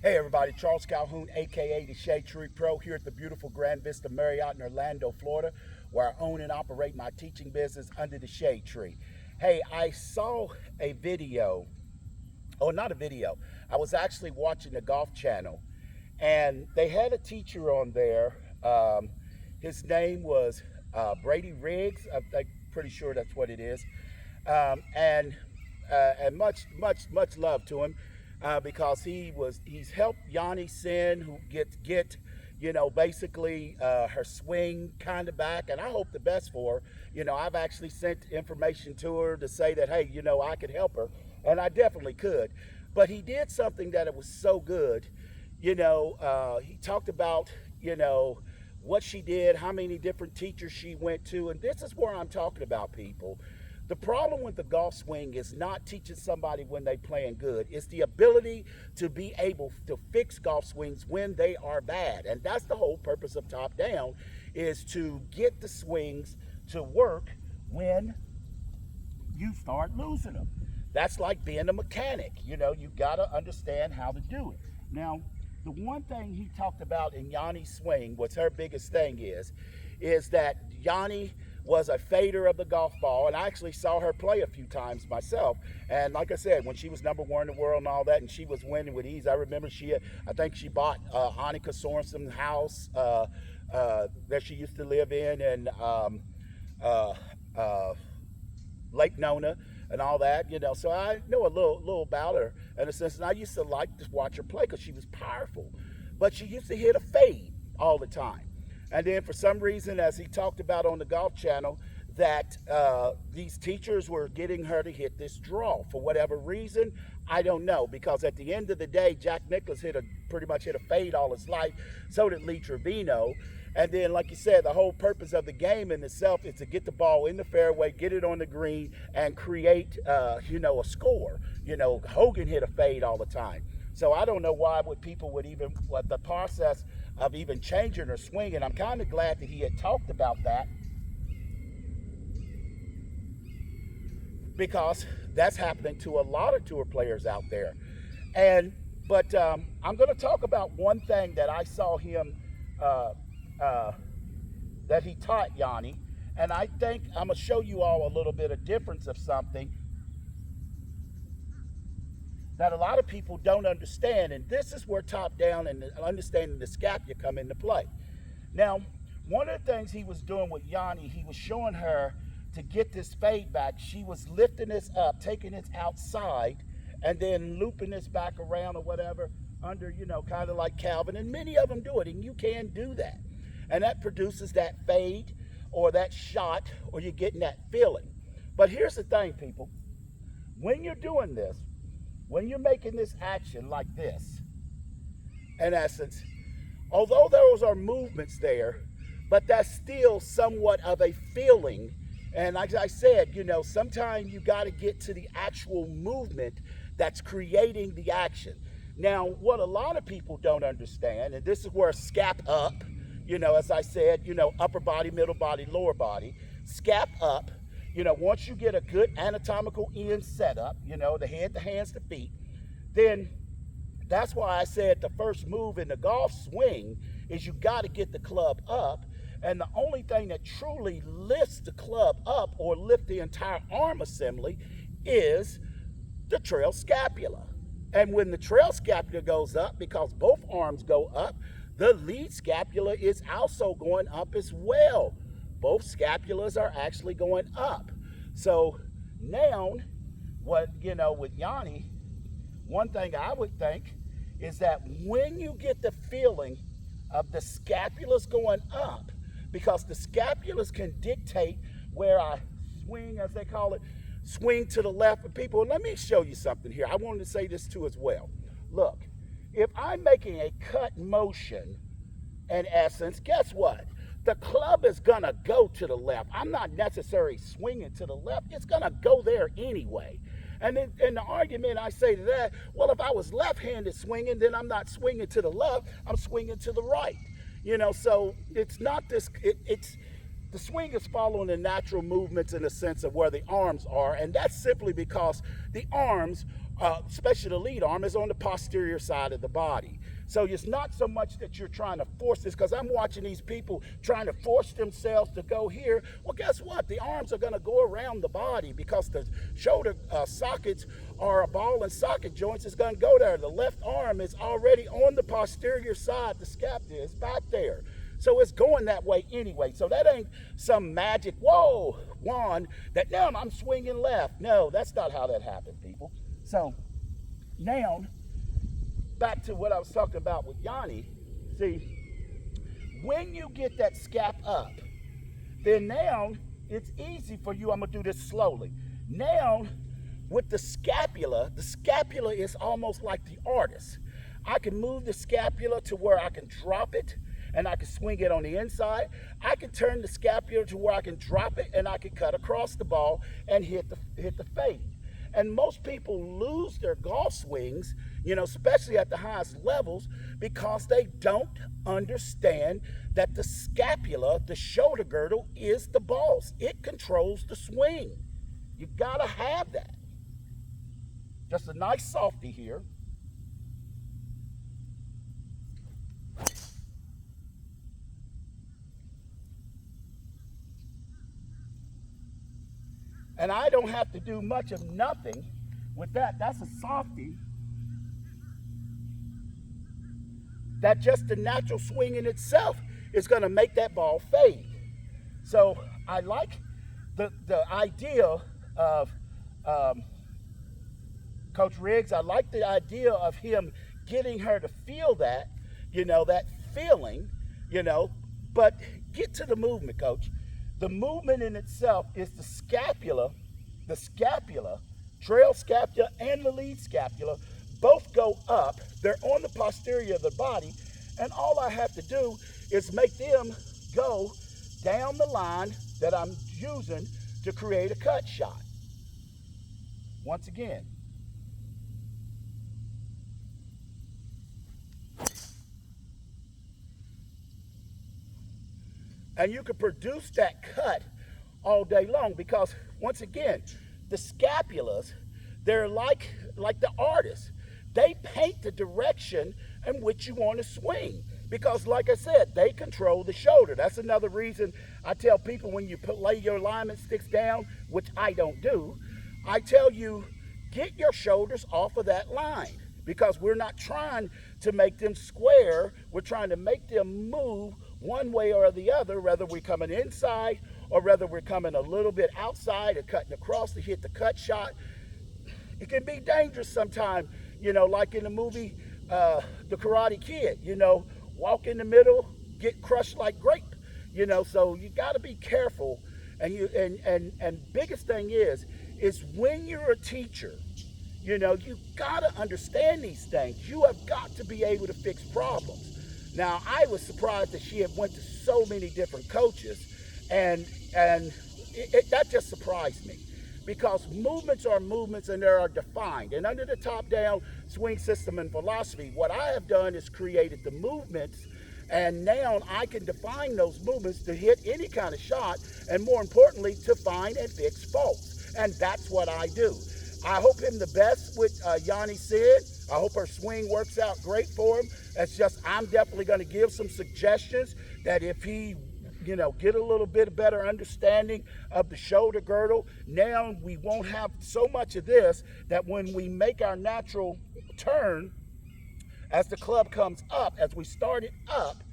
Hey everybody, Charles Calhoun, aka the Shadetree Pro, here at the beautiful Grand Vista Marriott in Orlando, Florida, where I own and operate my teaching business under the Shadetree. Hey, I saw a video, oh, not a video, I was actually watching the Golf Channel, and they had a teacher on there. His name was Brady Riggs. I'm pretty sure that's what it is. And much love to him. Because he's helped Yani Tseng, who get basically her swing kind of back, and I hope the best for her. I've actually sent information to her to say that, hey, I could help her, and I definitely could. But he did something that it was so good. He talked about what she did, how many different teachers she went to, and this is where I'm talking about, people. The problem with the golf swing is not teaching somebody when they're playing good. It's the ability to be able to fix golf swings when they are bad. And that's the whole purpose of Top Down, is to get the swings to work when you start losing them. That's like being a mechanic. You got to understand how to do it. Now, the one thing he talked about in Yani's swing, what's her biggest thing is that Yani was a fader of the golf ball, and I actually saw her play a few times myself. And like I said, when she was #1 in the world and all that, and she was winning with ease. I remember I think she bought Annika Sorensen's house that she used to live in Lake Nona and all that. So I know a little about her in a sense, and I used to like to watch her play because she was powerful, but she used to hit a fade all the time. And then for some reason, as he talked about on the Golf Channel, that these teachers were getting her to hit this draw. For whatever reason, I don't know. Because at the end of the day, Jack Nicklaus pretty much hit a fade all his life. So did Lee Trevino. And then, like you said, the whole purpose of the game in itself is to get the ball in the fairway, get it on the green, and create, a score. Hogan hit a fade all the time. So I don't know why the process of even changing her swing, and I'm kind of glad that he had talked about that, because that's happening to a lot of tour players out there. But I'm going to talk about one thing that I saw him that he taught Yani, and I think I'm going to show you all a little bit of difference of something that a lot of people don't understand, and this is where Top Down and understanding the scapula come into play. Now, one of the things he was doing with Yani, he was showing her to get this fade back. She was lifting this up, taking this outside, and then looping this back around or whatever under, kind of like Calvin, and many of them do it, and you can do that. And that produces that fade or that shot, or you're getting that feeling. But here's the thing, people. When you're doing this, when you're making this action like this, in essence, although those are movements there, but that's still somewhat of a feeling. And like I said, sometimes you got to get to the actual movement that's creating the action. Now, what a lot of people don't understand, and this is where scap up, as I said, upper body, middle body, lower body, scap up. Once you get a good anatomical end set up, the head, the hands, the feet, then that's why I said the first move in the golf swing is you got to get the club up. And the only thing that truly lifts the club up or lift the entire arm assembly is the trail scapula. And when the trail scapula goes up, because both arms go up, the lead scapula is also going up as well. Both scapulas are actually going up. So now, with Yani, one thing I would think is that when you get the feeling of the scapulas going up, because the scapulas can dictate where I swing, as they call it, swing to the left. And people, let me show you something here. I wanted to say this too as well. Look, if I'm making a cut motion, in essence, guess what? The club is going to go to the left. I'm not necessarily swinging to the left. It's going to go there anyway. And then in the argument, I say to that, well, if I was left-handed swinging, then I'm not swinging to the left. I'm swinging to the right. So it's not this, the swing is following the natural movements in the sense of where the arms are, and that's simply because the arms, especially the lead arm, is on the posterior side of the body. So it's not so much that you're trying to force this, because I'm watching these people trying to force themselves to go here. Well, guess what? The arms are going to go around the body because the shoulder sockets are a ball and socket joints is going to go there. The left arm is already on the posterior side. The scapula is back there. So it's going that way anyway. So that ain't some magic, whoa, wand that now I'm swinging left. No, that's not how that happened, people. So now, back to what I was talking about with Yani. See, when you get that scap up, then now it's easy for you. I'm going to do this slowly. Now, with the scapula is almost like the artist. I can move the scapula to where I can drop it, and I can swing it on the inside. I can turn the scapula to where I can drop it, and I can cut across the ball and hit the fade. And most people lose their golf swings, especially at the highest levels, because they don't understand that the scapula, the shoulder girdle, is the boss. It controls the swing. You gotta have that. Just a nice softie here. And I don't have to do much of nothing with that. That's a softie. That just the natural swing in itself is going to make that ball fade. So I like the idea of Coach Riggs. I like the idea of him getting her to feel that, that feeling, but get to the movement, Coach. The movement in itself is the scapula, trail scapula and the lead scapula, both go up. They're on the posterior of the body, and all I have to do is make them go down the line that I'm using to create a cut shot. Once again. And you can produce that cut all day long because, once again, the scapulas, they're like the artists. They paint the direction in which you want to swing because, like I said, they control the shoulder. That's another reason I tell people when you lay your alignment sticks down, which I don't do, I tell you, get your shoulders off of that line because we're not trying to make them square. We're trying to make them move one way or the other, whether we're coming inside or whether we're coming a little bit outside and cutting across to hit the cut shot. It can be dangerous sometimes, like in the movie The Karate Kid, walk in the middle, get crushed like grape, so you got to be careful. And biggest thing is when you're a teacher, you got to understand these things. You have got to be able to fix problems. Now, I was surprised that she had went to so many different coaches, and that just surprised me because movements are movements and they are defined. And under the top-down swing system and philosophy, what I have done is created the movements, and now I can define those movements to hit any kind of shot, and more importantly, to find and fix faults. And that's what I do. I hope him the best with Yani Sid. I hope her swing works out great for him. It's just I'm definitely going to give some suggestions that if he, get a little bit better understanding of the shoulder girdle, now we won't have so much of this that when we make our natural turn, as the club comes up, as we start it up,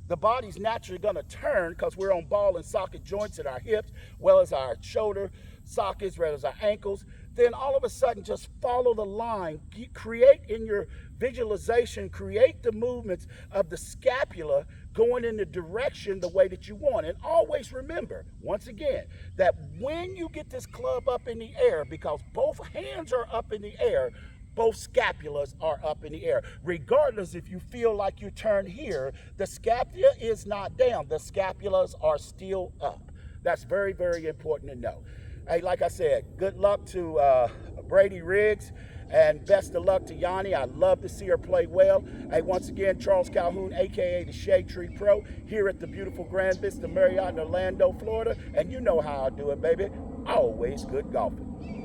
the body's naturally going to turn because we're on ball and socket joints at our hips, well as our shoulder sockets, as well as our ankles. Then all of a sudden, just follow the line. Create in your visualization, create the movements of the scapula going in the direction the way that you want. And always remember, once again, that when you get this club up in the air, because both hands are up in the air, both scapulas are up in the air. Regardless if you feel like you turn here, the scapula is not down. The scapulas are still up. That's very, very important to know. Hey, like I said, good luck to Brady Riggs. And best of luck to Yani. I love to see her play well. Hey, once again, Charles Calhoun, a.k.a. the Shadetree Pro, here at the beautiful Grand Vista Marriott in Orlando, Florida. And you know how I do it, baby. Always good golfing.